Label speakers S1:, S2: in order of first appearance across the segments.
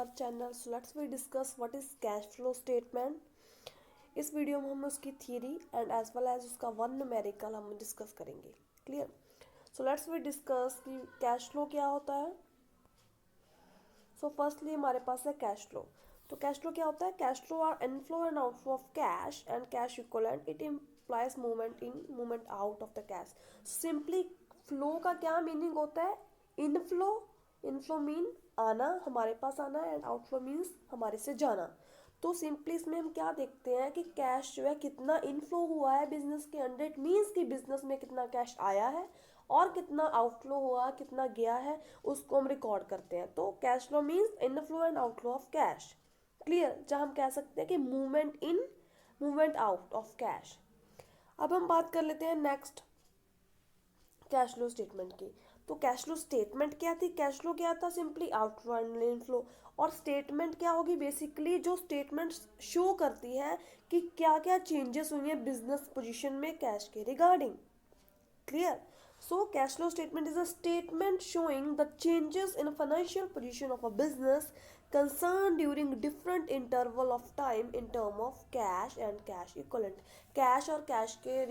S1: our channel. So let's we discuss what is cash flow statement. इस video में हम उसकी theory and as well as उसका one numerical हम discuss करेंगे. Clear. So let's we discuss कि cash flow क्या होता है. सो फर्स्टली हमारे पास है कैश फ्लो. तो कैश फ्लो क्या होता है? Cash flow are inflow and outflow of cash and cash equivalent. It implies movement in movement out of the cash. Simply flow का क्या मीनिंग होता है? इनफ्लो. इनफ्लो मीन आना, हमारे पास आना, एंड आउटफ्लो मीन्स हमारे से जाना. तो सिंपली इसमें हम क्या देखते हैं कि कैश जो है कितना इनफ्लो हुआ है बिजनेस के अंडर. इट मीन्स कि बिजनेस में कितना कैश आया है और कितना आउटफ्लो हुआ, कितना गया है, उसको हम रिकॉर्ड करते हैं. तो cash flow means inflow and outflow of cash. Clear. जहाँ हम कह सकते हैं कि movement in, movement out of cash. अब हम बात कर लेते हैं नेक्स्ट कैश फ्लो स्टेटमेंट की. तो कैश फ्लो स्टेटमेंट क्या थी? कैश फ्लो क्या था? Simply outflow and inflow. और स्टेटमेंट क्या होगी? बेसिकली जो स्टेटमेंट शो करती है कि क्या क्या चेंजेस हुई हैं बिजनेस पोजीशन में कैश के regarding. Clear. So cash flow statement is a statement showing the changes in financial position of a business concerned during different interval of time in term of cash and cash equivalent. Cash और cash के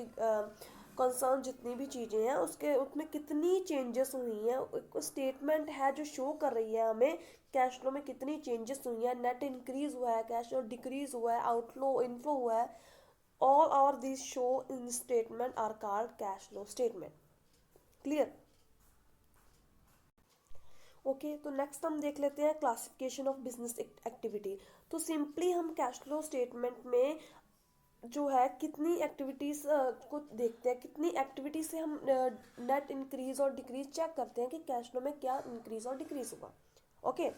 S1: concern जितनी भी चीज़ें हैं उसके उसमें कितनी changes हुई हैं. एक स्टेटमेंट है जो शो कर रही है हमें कैश फ्लो में कितनी चेंजेस हुई हैं. नेट इंक्रीज हुआ है, कैश और डिक्रीज हुआ है, आउटफ्लो इनफ्लो हुआ है. All or these show in statement are called cash flow statement. Clear. Okay. तो नेक्स्ट हम देख लेते हैं क्लासिफिकेशन ऑफ बिजनेस एक्टिविटी. तो सिंपली हम कैश फ्लो स्टेटमेंट में जो है कितनी एक्टिविटीज़ को देखते हैं, कितनी एक्टिविटी से हम नेट इंक्रीज और डिक्रीज चेक करते हैं कि कैश फ्लो में क्या इंक्रीज और डिक्रीज हुआ. ओके.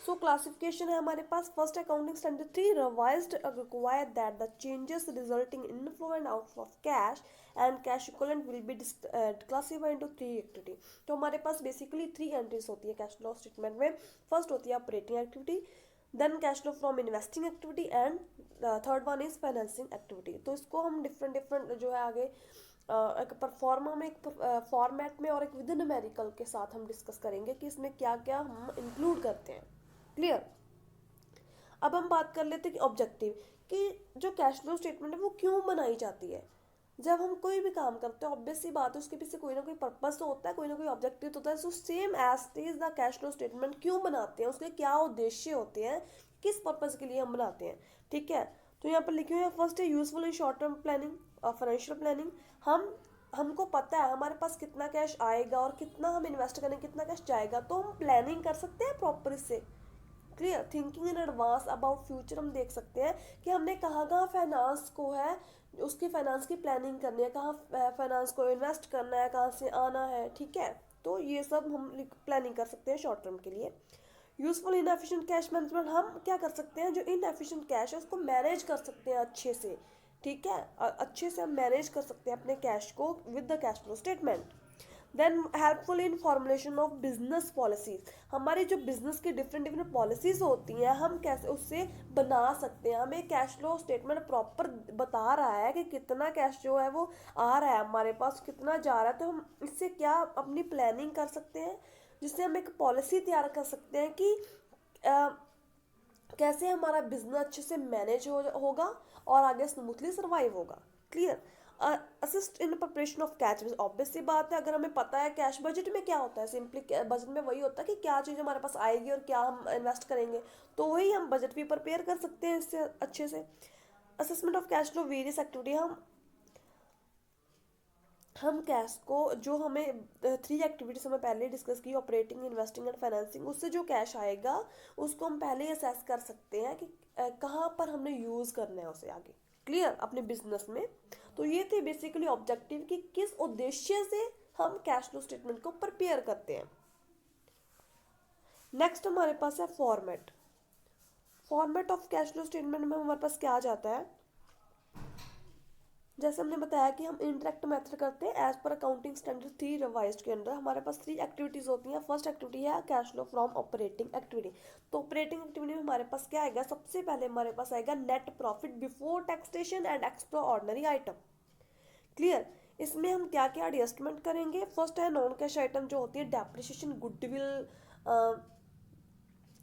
S1: सो क्लासिफिकेशन है हमारे पास. First accounting standard 3 revised require that the changes resulting in inflow and outflow of cash and cash equivalent will be classified into 3 activity. तो हमारे पास बेसिकली 3 एंट्रीज होती है कैश फ्लो स्टेटमेंट में. फर्स्ट होती है operating activity, then cash flow from investing activity and third one is financing activity. तो इसको हम डिफरेंट जो है आगे एक परफॉर्मा में, एक फॉर्मेट में और एक विद न्यूमेरिकल के साथ हम डिस्कस करेंगे कि इसमें क्या क्या हम इंक्लूड करते हैं. क्लियर. अब हम बात कर लेते हैं कि ऑब्जेक्टिव, कि जो कैश फ्लो स्टेटमेंट है वो क्यों बनाई जाती है. जब हम कोई भी काम करते हैं ऑब्वियस सी बात है उसके पीछे कोई ना कोई पर्पस तो होता है, कोई ना कोई ऑब्जेक्टिव तो होता है. So same as is the cash flow statement क्यों बनाते हैं, उसके क्या उद्देश्य होते हैं, किस पर्पस के लिए हम बनाते हैं. ठीक है. तो यहाँ पर लिखे हुए हैं फर्स्ट है useful in short term planning और फाइनेंशियल प्लानिंग. हमको पता है हमारे पास कितना कैश आएगा और कितना हम इन्वेस्ट करेंगे, कितना कैश जाएगा, तो हम प्लानिंग कर सकते हैं प्रॉपर इससे. Clear. Thinking in advance about future. हम देख सकते हैं कि हमने कहाँ कहाँ फाइनेंस को है, उसकी फाइनेंस की प्लानिंग करनी है, कहाँ फाइनेंस को इन्वेस्ट करना है, कहाँ से आना है. ठीक है. तो ये सब हम प्लानिंग कर सकते हैं शॉर्ट टर्म के लिए. Useful in efficient cash management. हम क्या कर सकते हैं, जो इन एफिशिएंट कैश है उसको मैनेज कर सकते हैं अच्छे से. ठीक है. अच्छे से हम मैनेज कर सकते हैं अपने कैश को with the cash flow statement. Then helpful in formulation of business policies. हमारी जो बिजनेस की डिफरेंट डिफरेंट पॉलिसीज होती हैं हम कैसे उससे बना सकते हैं. हमें कैश फ्लो स्टेटमेंट प्रॉपर बता रहा है कि कितना कैश जो है वो आ रहा है हमारे पास, कितना जा रहा है. तो हम इससे क्या अपनी प्लानिंग कर सकते हैं जिससे हम एक पॉलिसी तैयार कर सकते हैं कि कैसे हमारा बिजनेस अच्छे से मैनेज होगा और आगे स्मूथली सर्वाइव होगा. Clear. Assist in preparation of cash. Obvious सी बात है अगर हमें पता है कैश बजट में क्या होता है, सिंपली बजट में वही होता है कि क्या चीज़ हमारे पास आएगी और क्या हम इन्वेस्ट करेंगे, तो वही हम बजट भी प्रिपेयर कर सकते हैं इससे अच्छे से. Assessment of cash flow various activity. हम कैश को जो हमें 3 एक्टिविटीज हमें पहले डिस्कस की, ऑपरेटिंग, इन्वेस्टिंग एंड फाइनेंसिंग, उससे जो कैश आएगा उसको हम पहले ही असेस कर सकते हैं कि कहाँ पर हमने यूज़ करना है उसे आगे. क्लियर. अपने बिजनेस में. तो ये थे बेसिकली ऑब्जेक्टिव कि किस उद्देश्य से हम कैश फ्लो स्टेटमेंट को प्रिपेयर करते हैं. नेक्स्ट हमारे पास है format. Format of cash flow statement में हमारे पास क्या आ जाता है, जैसे हमने बताया कि हम इंटरेक्ट मेथड करते हैं as per accounting standard 3 revised के अंदर. हमारे पास 3 एक्टिविटीज होती हैं. फर्स्ट एक्टिविटी है cash flow from operating activity. तो ऑपरेटिंग एक्टिविटी में हमारे पास क्या आएगा, सबसे पहले हमारे पास आएगा net profit before taxation and extra ordinary item. Clear. इसमें हम क्या क्या एडजस्टमेंट करेंगे. फर्स्ट है नॉन कैश आइटम जो होती है depreciation, goodwill,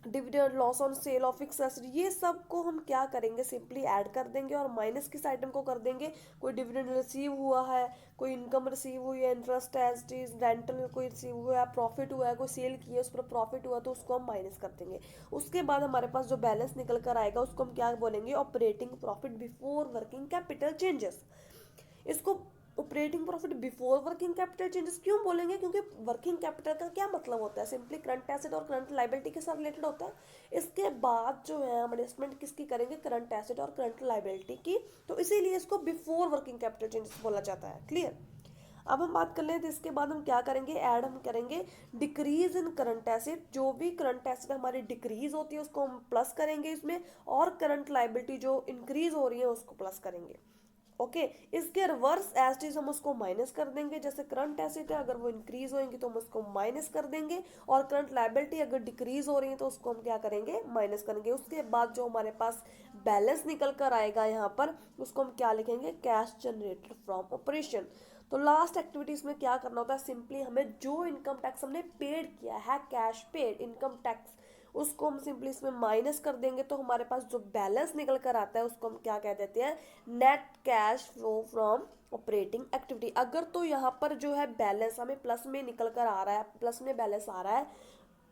S1: dividend, loss on sale of fix asset, ये सब को हम क्या करेंगे, सिंपली ऐड कर देंगे और माइनस किस आइटम को कर देंगे, कोई डिविडेंड रिसीव हुआ है, कोई इनकम रिसीव हुई है, इंटरेस्ट एज इज, रेंटल कोई रिसीव हुआ है, प्रॉफिट हुआ है, कोई सेल की है उस पर प्रॉफिट हुआ तो उसको हम माइनस कर देंगे। उसके बाद हमारे पास जो बैलेंस निकल कर आएगा उसको हम क्या बोलेंगे, operating profit before working capital changes. इसको operating profit before working capital changes क्यों बोलेंगे, क्योंकि वर्किंग कैपिटल का क्या मतलब होता है, सिंपली करंट एसेट और करंट लाइबिलिटी के साथ रिलेटेड होता है। इसके बाद जो है हम एडजस्टमेंट किसकी करेंगे, करंट एसेट और करंट लाइबिलिटी की, तो इसीलिए इसको बिफोर वर्किंग कैपिटल चेंजेस बोला जाता है। क्लियर। अब हम बात कर लें तो इसके बाद हम क्या करेंगे, ऐड हम करेंगे डिक्रीज इन करंट एसेट, जो भी करंट एसेट हमारी डिक्रीज होती है उसको हम प्लस करेंगे इसमें, और करंट लाइबिलिटी जो इंक्रीज हो रही है उसको प्लस करेंगे। ओके इसके रिवर्स एज इज हम उसको माइनस कर देंगे, जैसे करंट एसेट है अगर वो इंक्रीज होंगी तो हम उसको माइनस कर देंगे, और करंट लाइबिलिटी अगर डिक्रीज हो रही है तो उसको हम क्या करेंगे, माइनस करेंगे। उसके बाद जो हमारे पास बैलेंस निकल कर आएगा यहाँ पर उसको हम क्या लिखेंगे, कैश जनरेटेड फ्रॉम ऑपरेशन। तो लास्ट एक्टिविटीज में क्या करना होता है, सिंपली हमें जो इनकम टैक्स हमने पेड किया है, कैश पेड इनकम टैक्स, उसको हम सिंपली इसमें माइनस कर देंगे, तो हमारे पास जो बैलेंस निकल कर आता है उसको हम क्या कह देते हैं, net cash flow from operating activity. अगर तो यहाँ पर जो है बैलेंस हमें प्लस में निकल कर आ रहा है, प्लस में बैलेंस आ रहा है,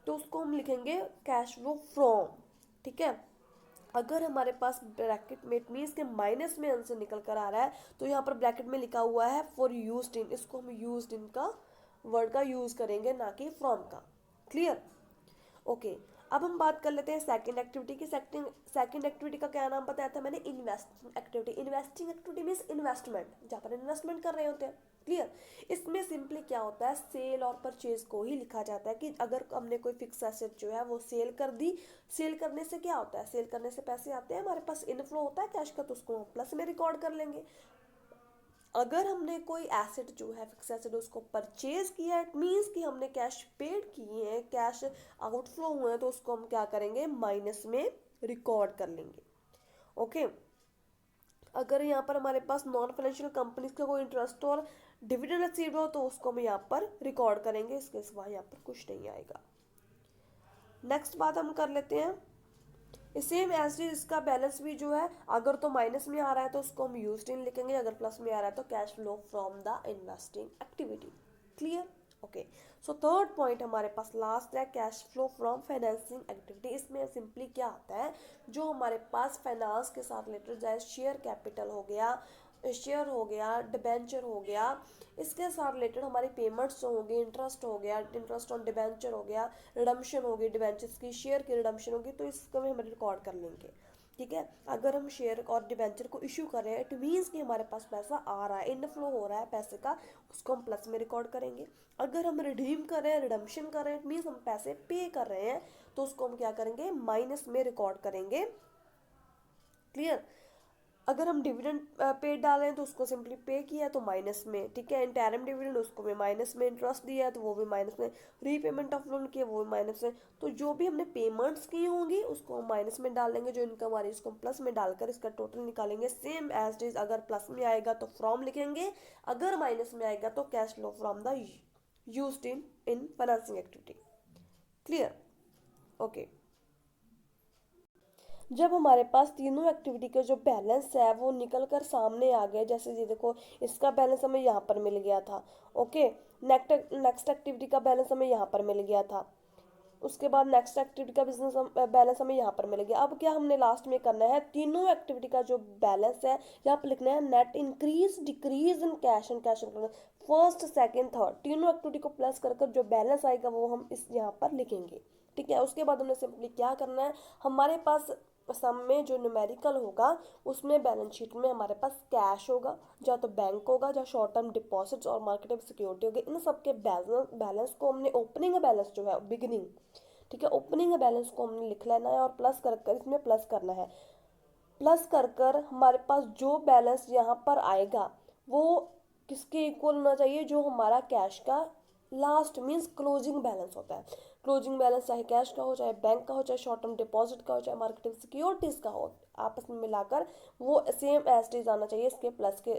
S1: तो उसको हम लिखेंगे कैश फ्लो फ्रॉम। ठीक है। अगर हमारे पास ब्रैकेट में इट मीन्स के माइनस में आंसर निकल कर आ रहा है, तो यहाँ पर ब्रैकेट में लिखा हुआ है फॉर यूज्ड इन, इसको हम यूज्ड इन का वर्ड का यूज करेंगे, ना कि फ्रॉम का। क्लियर। ओके अब हम बात कर लेते हैं सेकंड एक्टिविटी की। सेकंड एक्टिविटी का क्या नाम बताया था मैंने, investing activity. Investing activity means investment, जहाँ पर इन्वेस्टमेंट कर रहे होते हैं। क्लियर। इसमें सिंपली क्या होता है, सेल और परचेज को ही लिखा जाता है कि अगर हमने कोई फिक्स एसेट जो है वो सेल कर दी, सेल करने से क्या होता है, सेल करने से पैसे आते हैं हमारे पास, इनफ्लो होता है कैश का, तो उसको हम प्लस में रिकॉर्ड कर लेंगे। अगर हमने कोई एसेट जो है फिक्स एसेट उसको परचेज किया, इट मीन्स कि हमने कैश पेड किए हैं, कैश आउटफ्लो हुए हैं, तो उसको हम क्या करेंगे, माइनस में रिकॉर्ड कर लेंगे। ओके अगर यहाँ पर हमारे पास नॉन फाइनेंशियल कंपनीज का कोई इंटरेस्ट और डिविडेंड रिसीव हो तो उसको हम यहाँ पर रिकॉर्ड करेंगे, इसके सिवा यहाँ पर कुछ नहीं आएगा। नेक्स्ट बात हम कर लेते हैं, सेम एज इज इसका बैलेंस भी जो है अगर तो माइनस में आ रहा है तो उसको हम यूज्ड इन लिखेंगे, अगर प्लस में आ रहा है तो cash flow from the investing activity. Clear. Okay so third point हमारे पास लास्ट है, cash flow from financing activity. इसमें सिंपली क्या आता है, जो हमारे पास फाइनेंस के साथ रिलेटेड जैसे शेयर कैपिटल हो गया, शेयर हो गया, डिबेंचर हो गया, इसके साथ रिलेटेड हमारी पेमेंट्स जो होंगी, इंटरेस्ट हो गया, इंटरेस्ट ऑन डिबेंचर हो गया, रिडम्पशन होगी डिबेंचर्स की, शेयर की रिडम्पशन होगी, तो इसको भी हम रिकॉर्ड कर लेंगे। ठीक है। अगर हम शेयर और डिबेंचर को इशू कर रहे हैं, इट मीन्स कि हमारे पास पैसा आ रहा है, इनफ्लो हो रहा है पैसे का, उसको हम प्लस में रिकॉर्ड करेंगे। अगर हम रिडीम कर रहे हैं, रिडम्पशन कर रहे हैं, इट मीन्स हम पैसे पे कर रहे हैं, तो उसको हम क्या करेंगे, माइनस में रिकॉर्ड करेंगे। क्लियर। अगर हम डिविडेंड पेड डाल रहे हैं तो उसको सिंपली पे किया है तो माइनस में। ठीक है। इंटरम डिविडेंड उसको भी माइनस में, इंटरेस्ट दिया है तो वो भी माइनस में, रीपेमेंट ऑफ लोन किया वो भी माइनस में। तो जो भी हमने पेमेंट्स की होंगी उसको हम माइनस में डाल लेंगे, जो इनकम आ रही है उसको हम प्लस में डालकर इसका टोटल निकालेंगे। सेम एज इज अगर प्लस में आएगा तो फ्रॉम लिखेंगे, अगर माइनस में आएगा तो cash flow from the used in financing activity. Clear. Okay जब हमारे पास तीनों एक्टिविटी के जो बैलेंस है वो निकल कर सामने आ गए, जैसे ये देखो इसका बैलेंस हमें यहाँ पर मिल गया था। ओके नेक्स्ट नेक्स्ट एक्टिविटी का बैलेंस हमें यहाँ पर मिल गया था, उसके बाद नेक्स्ट एक्टिविटी का बिजनेस बैलेंस हमें यहाँ पर मिल गया। अब क्या हमने लास्ट में करना है, तीनों एक्टिविटी का जो बैलेंस है यहाँ पर लिखना है, net increase decrease in cash and cash first second third, तीनों एक्टिविटी को प्लस कर जो बैलेंस आएगा वो हम इस यहाँ पर लिखेंगे। ठीक है। उसके बाद हमने सिंपली क्या करना है, हमारे पास सम में जो न्यूमेरिकल होगा उसमें बैलेंस शीट में हमारे पास कैश होगा, या तो बैंक होगा, या शॉर्ट टर्म डिपॉजिट्स और मार्केटेबल सिक्योरिटी होगी, इन सब के बैलेंस को हमने ओपनिंग बैलेंस जो है बिगिनिंग, ठीक है, ओपनिंग बैलेंस को हमने लिख लेना है और प्लस कर कर इसमें प्लस करना है। प्लस कर कर हमारे पास जो बैलेंस यहाँ पर आएगा वो किसके इक्वल होना चाहिए, जो हमारा कैश का लास्ट मीन्स क्लोजिंग बैलेंस होता है। क्लोजिंग बैलेंस चाहे कैश का हो, चाहे बैंक का हो, चाहे शॉर्ट टर्म डिपॉजिट का हो, चाहे मार्केटिंग सिक्योरिटीज का हो, आपस में मिलाकर वो सेम एज इट आना चाहिए इसके प्लस के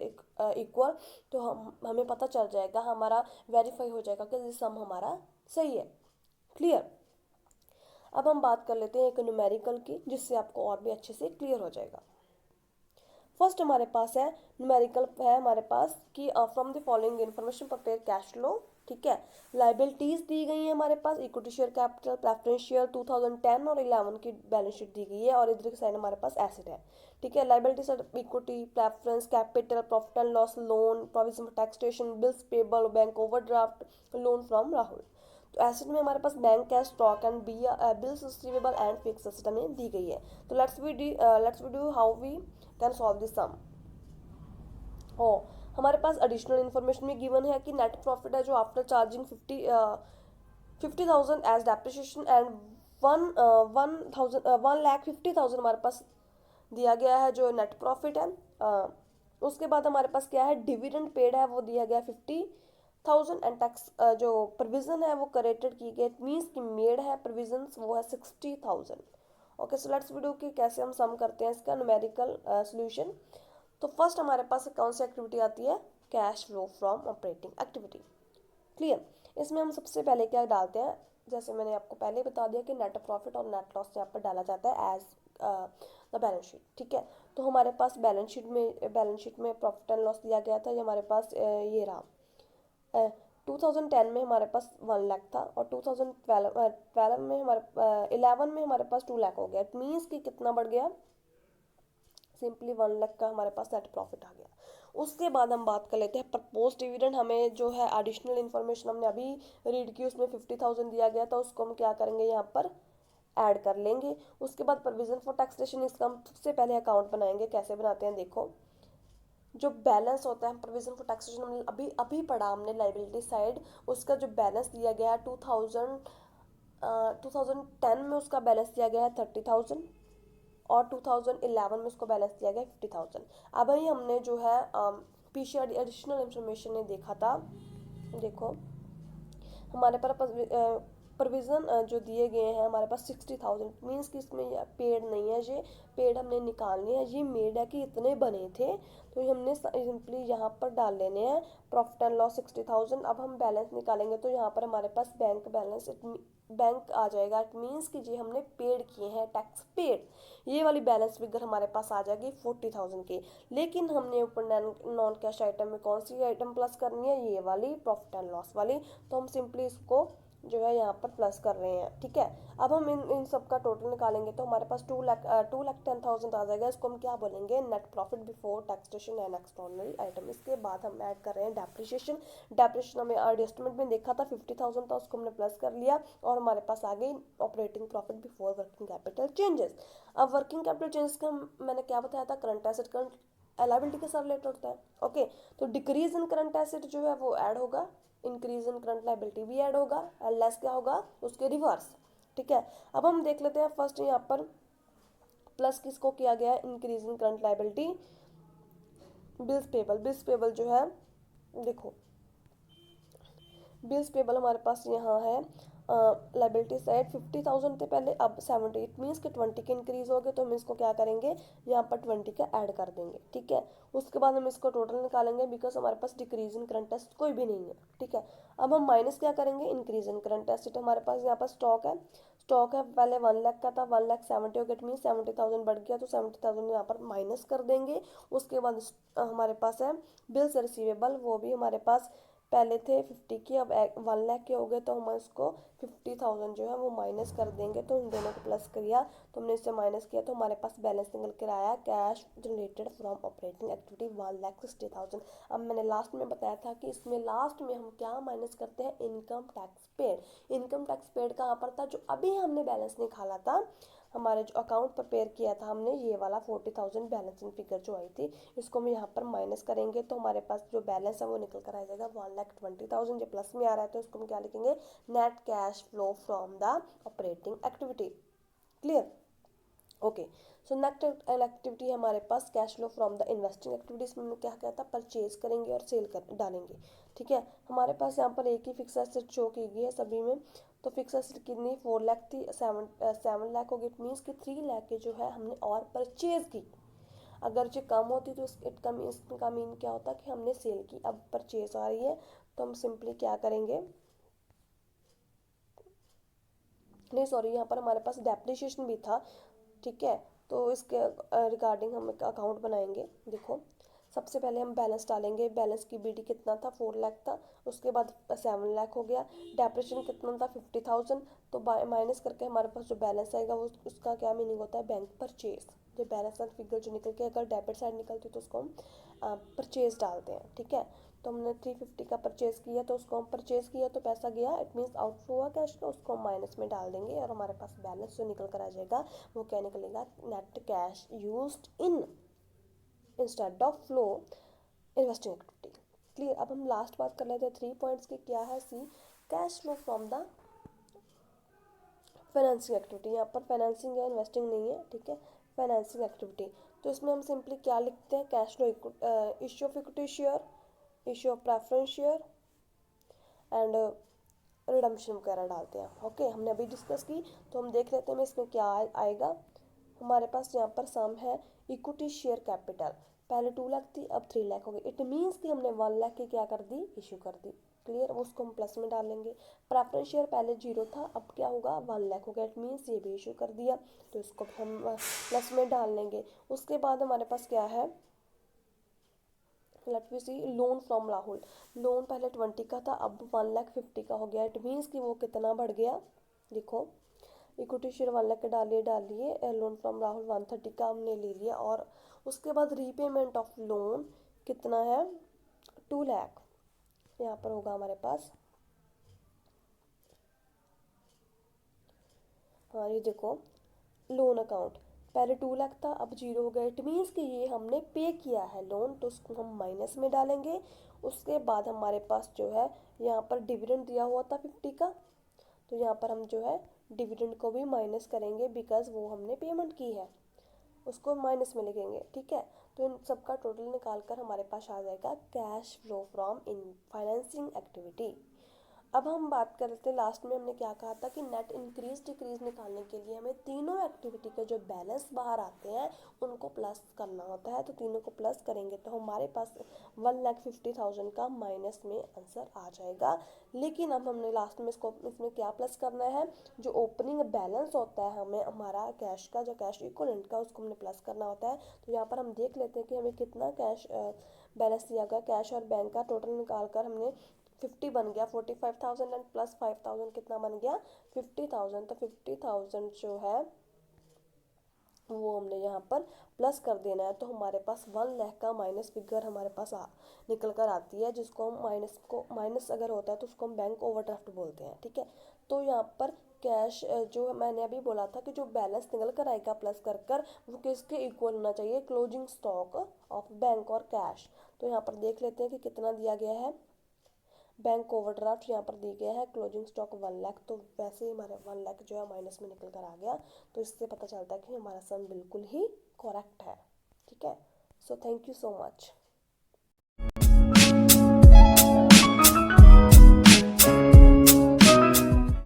S1: इक्वल। तो हमें पता चल जाएगा, हमारा वेरीफाई हो जाएगा कि ये सम हमारा सही है। क्लियर। अब हम बात कर लेते हैं एक न्यूमेरिकल की, जिससे आपको और भी अच्छे से क्लियर हो जाएगा। फर्स्ट हमारे पास है न्यूमेरिकल है हमारे पास कि from the following information prepare cash flow. ठीक है, लाइबिलिटीज दी गई है हमारे पास, equity share capital preference share 2010 और 11 की बैलेंस शीट दी गई है, और इधर की साइड हमारे पास एसेट है। ठीक है, liabilities equity preference capital profit and loss loan provision for taxation bills payable bank overdraft loan from Rahul. तो एसेट में हमारे पास bank cash stock and bills receivable and fix asset हमें दी गई है। तो let's we do how we can solve this sum. Oh, हमारे पास एडिशनल इन्फॉर्मेशन भी गिवन है कि नेट प्रॉफिट है जो after charging 50,000 as depreciation and 1,50,000 हमारे पास दिया गया है जो नेट प्रॉफिट है। उसके बाद हमारे पास क्या है, डिविडेंड पेड है वो दिया गया 50,000 एंड टैक्स जो प्रोविजन है वो करेक्टेड की गई, मीन्स कि मेड है प्रोविजन वो है 60,000। ओके, सो लेट्स वीडियो कि कैसे हम सम करते हैं इसका न्यूमेरिकल सॉल्यूशन। तो फर्स्ट हमारे पास कौन सी एक्टिविटी आती है, cash flow from operating activity. Clear, इसमें हम सबसे पहले क्या डालते हैं, जैसे मैंने आपको पहले बता दिया कि नेट प्रॉफिट और नेट लॉस यहाँ पर डाला जाता है एज द बैलेंस शीट। ठीक है, तो हमारे पास बैलेंस शीट में प्रॉफिट एंड लॉस दिया गया था, ये हमारे पास ये रहा। 2010 में हमारे पास 1 लाख था, और 2012 में हमारे 11 में हमारे पास 2 लाख हो गया। इट मीन्स कि कितना बढ़ गया, सिंपली 1 लाख का हमारे पास नेट प्रॉफिट आ गया। उसके बाद हम बात कर लेते हैं प्रपोज डिविडेंड। हमें जो है एडिशनल इन्फॉर्मेशन हमने अभी रीड की, उसमें 50,000 दिया गया था, उसको हम क्या करेंगे यहाँ पर ऐड कर लेंगे। उसके बाद प्रोविजन फॉर टैक्सेशन, इसका हम सबसे पहले अकाउंट बनाएंगे। कैसे बनाते हैं देखो, जो बैलेंस होता है प्रोविजन फॉर टैक्सेशन हमने अभी अभी पढ़ा हमने लाइबिलिटी साइड, उसका जो बैलेंस दिया गया है 2010 में उसका बैलेंस दिया गया है 30,000, और 2011 में उसको बैलेंस दिया गया 50,000। अब ही हमने जो है पीछे एडिशनल इंफॉर्मेशन ने देखा था, देखो हमारे पास प्रोविज़न जो दिए गए हैं हमारे पास 60,000, मीन्स कि इसमें पेड नहीं है, ये पेड हमने निकालने हैं, ये मेड है कि इतने बने थे, तो ये हमने सिंपली यहाँ पर डाल लेने हैं प्रॉफिट एंड लॉस 60,000। अब हम बैलेंस निकालेंगे तो यहाँ पर हमारे पास बैंक बैलेंस बैंक आ जाएगा। इट मीन्स कि जी हमने पेड किए हैं टैक्स पेड, ये वाली बैलेंस फिगर हमारे पास आ जाएगी 40,000 की। लेकिन हमने ऊपर नॉन कैश आइटम में कौन सी आइटम प्लस करनी है, ये वाली प्रॉफिट एंड लॉस वाली, तो हम सिंपली इसको जो है यहाँ पर प्लस कर रहे हैं। ठीक है, अब हम इन सब का टोटल निकालेंगे तो हमारे पास 2,10,000 आ जाएगा। इसको हम क्या बोलेंगे, net profit before taxation and extraordinary item. इसके बाद हम ऐड कर रहे हैं डेप्रिसिएशन। डेप्रिसिएशन हमें एडजस्टमेंट में देखा था 50,000 था, उसको हमने प्लस कर लिया, और हमारे पास आ गई operating profit before working capital changes. अब वर्किंग कैपिटल चेंजेस का मैंने क्या बताया था, करंट एसेट करंट लायबिलिटी के साथ रिलेटेड होता है। ओके, तो डिक्रीज इन करंट एसेट जो है वो ऐड होगा, इंक्रीज इन करंट लायबिलिटी भी ऐड होगा, और लेस क्या होगा उसके रिवर्स। ठीक है, अब हम देख लेते हैं फर्स्ट यहाँ पर प्लस किसको किया गया है, increase in current liability bills payable जो है, देखो बिल्स पेबल हमारे पास यहाँ है लाइबिलिटी साइड 50,000 थे पहले, अब 70, इट मीन्स कि 20 के इंक्रीज हो गए, तो हम इसको क्या करेंगे यहाँ पर 20 का ऐड कर देंगे। ठीक है, उसके बाद हम इसको टोटल निकालेंगे, बिकॉज हमारे पास डिक्रीज इन करंट एसेट कोई भी नहीं है। ठीक है, अब हम माइनस क्या करेंगे, इंक्रीज इन करंट एसेट। हमारे पास यहाँ पर स्टॉक है पहले 1 लाख का था, 1,70,000 हो गया, इट मीन 70,000 बढ़ गया, तो 70,000 यहाँ पर माइनस कर देंगे। उसके बाद हमारे पास है बिल्स रिसीवेबल, वो भी हमारे पास पहले थे 50 की, अब 1 लाख के हो गए, तो हम इसको 50,000 जो है वो माइनस कर देंगे। तो इन दोनों को प्लस किया, तो हमने इससे माइनस किया, तो हमारे पास बैलेंस निकल कर आया cash generated from operating activity 1,60,000। अब मैंने लास्ट में बताया था कि इसमें लास्ट में हम क्या माइनस करते हैं, income tax paid. Income tax paid कहाँ पर था, जो अभी हमने बैलेंस निकाला था, हमारे जो अकाउंट प्रिपेयर किया था हमने, ये वाला 40,000 बैलेंसिंग फिगर जो आई थी, इसको हम यहाँ पर माइनस करेंगे, तो हमारे पास जो बैलेंस है वो निकल कर आ जाएगा 1,20,000। ये प्लस में आ रहा है, तो इसको हम क्या लिखेंगे, net cash flow from the operating activity. Clear, okay. So next activity हमारे पास cash flow from the investing activities में क्या क्या था, परचेज करेंगे और सेल कर डालेंगे। ठीक है, हमारे पास यहाँ पर एक ही फिक्स एसेट शो की गई है सभी में, तो फिक्स एसेट कितनी 4 लाख थी, 7 लाख हो गई, इट मीन्स कि 3 लाख के जो है हमने और परचेज की। अगर जो कम होती तो इसका मीन क्या होता कि हमने सेल की। अब परचेज आ रही है, तो हम सिंपली क्या करेंगे, नहीं सॉरी, यहाँ पर हमारे पास डेप्रिसिएशन भी था, ठीक है। तो इसके रिगार्डिंग हम एक अकाउंट बनाएंगे। देखो, सबसे पहले हम बैलेंस डालेंगे। बैलेंस की बीडी कितना था, 4 लाख था। उसके बाद 7 लाख हो गया। डेप्रिसिएशन कितना था, 50,000। तो माइनस करके हमारे पास जो बैलेंस आएगा वो उसका क्या मीनिंग होता है, बैंक परचेज। जो बैलेंस का फिगर जो निकल के अगर डेबिट साइड निकलती है तो उसको हम परचेज डालते हैं, ठीक है। तो हमने 350 का परचेज किया, तो उसको हम परचेज किया तो पैसा गया, इट मीन्स आउटफ्लो हुआ कैश का, उसको हम माइनस में डाल देंगे और हमारे पास बैलेंस जो निकल कर आ जाएगा वो क्या निकलेगा, net cash used in instead of flow investing activity. Clear. अब हम लास्ट बात कर लेते हैं 3 पॉइंट्स की। क्या है, C cash flow from the financing activity. यहाँ पर फाइनेंसिंग या इन्वेस्टिंग नहीं है, ठीक है, फाइनेंसिंग एक्टिविटी। तो इसमें हम सिंपली क्या लिखते हैं, cash flow, issue of equity share, issue of preference share and redemption वगैरह डालते हैं। ओके, हमने अभी डिस्कस की। तो हम देख लेते हैं इसमें क्या आएगा। हमारे पास यहाँ पर सम है इक्विटी शेयर कैपिटल, पहले 2 लाख थी, अब 3 लाख हो गई। इट मीन्स कि हमने 1 लाख की क्या कर दी, इशू कर दी। क्लियर, उसको हम प्लस में डालेंगे। प्रेफरेंस शेयर पहले 0 था, अब क्या होगा, 1 लाख हो गया। इट मीन्स ये भी इशू कर दिया, तो इसको हम प्लस में डाल लेंगे। उसके बाद हमारे पास क्या है, let we see, loan from Rahul. Loan पहले 20 का था, अब 1,50,000 का हो गया। इट मीन्स कि वो कितना बढ़ गया, देखो, इक्विटी शेयर 1 लाख के डालिए, लोन फ्रॉम राहुल 130 का हमने ले लिया। और उसके बाद रीपेमेंट ऑफ लोन कितना है, 2 लाख। यहाँ पर होगा हमारे पास, हाँ ये देखो, लोन अकाउंट पहले 2 लाख था, अब 0 हो गया। इट मीन्स कि ये हमने पे किया है लोन, तो उसको हम माइनस में डालेंगे। उसके बाद हमारे पास जो है यहाँ पर डिविडेंड दिया हुआ था 50 का, तो यहाँ पर हम जो है डिविडेंड को भी माइनस करेंगे, बिकॉज वो हमने पेमेंट की है, उसको माइनस में लिखेंगे, ठीक है। तो इन सबका टोटल निकाल कर हमारे पास आ जाएगा cash flow from in financing activity. अब हम बात करते हैं, लास्ट में हमने क्या कहा था कि नेट इंक्रीज डिक्रीज निकालने के लिए हमें तीनों एक्टिविटी के जो बैलेंस बाहर आते हैं उनको प्लस करना होता है। तो तीनों को प्लस करेंगे तो हमारे पास 1,50,000 का माइनस में आंसर आ जाएगा। लेकिन अब हमने लास्ट में इसमें क्या प्लस करना है, जो ओपनिंग बैलेंस होता है हमें हमारा कैश का, जो कैश इक्विवेलेंट का, उसको हमने प्लस करना होता है। तो यहाँ पर हम देख लेते हैं कि हमें कितना कैश बैलेंस दिया गया। कैश और बैंक का टोटल निकाल कर हमने 50 बन गया, 45,000 एंड प्लस 5,000 कितना बन गया, 50,000। तो 50,000 जो है वो हमने यहाँ पर प्लस कर देना है। तो हमारे पास 1 लाख का माइनस फिगर हमारे पास निकल कर आती है, जिसको हम माइनस अगर होता है तो उसको हम बैंक ओवरड्राफ्ट बोलते हैं, ठीक है। तो यहाँ पर कैश जो मैंने अभी बोला था कि जो बैलेंस निकल कर आएगा प्लस कर कर, वो किसके इक्वल होना चाहिए, क्लोजिंग स्टॉक ऑफ बैंक और कैश। तो यहाँ पर देख लेते हैं कि कितना दिया गया है, बैंक ओवरड्राफ्ट यहाँ पर दी गया है, क्लोजिंग स्टॉक 1 लाख। तो वैसे ही हमारा 1 लाख जो है माइनस में निकल कर आ गया। तो इससे पता चलता है कि हमारा सम बिल्कुल ही करेक्ट है, ठीक है। So thank you so much.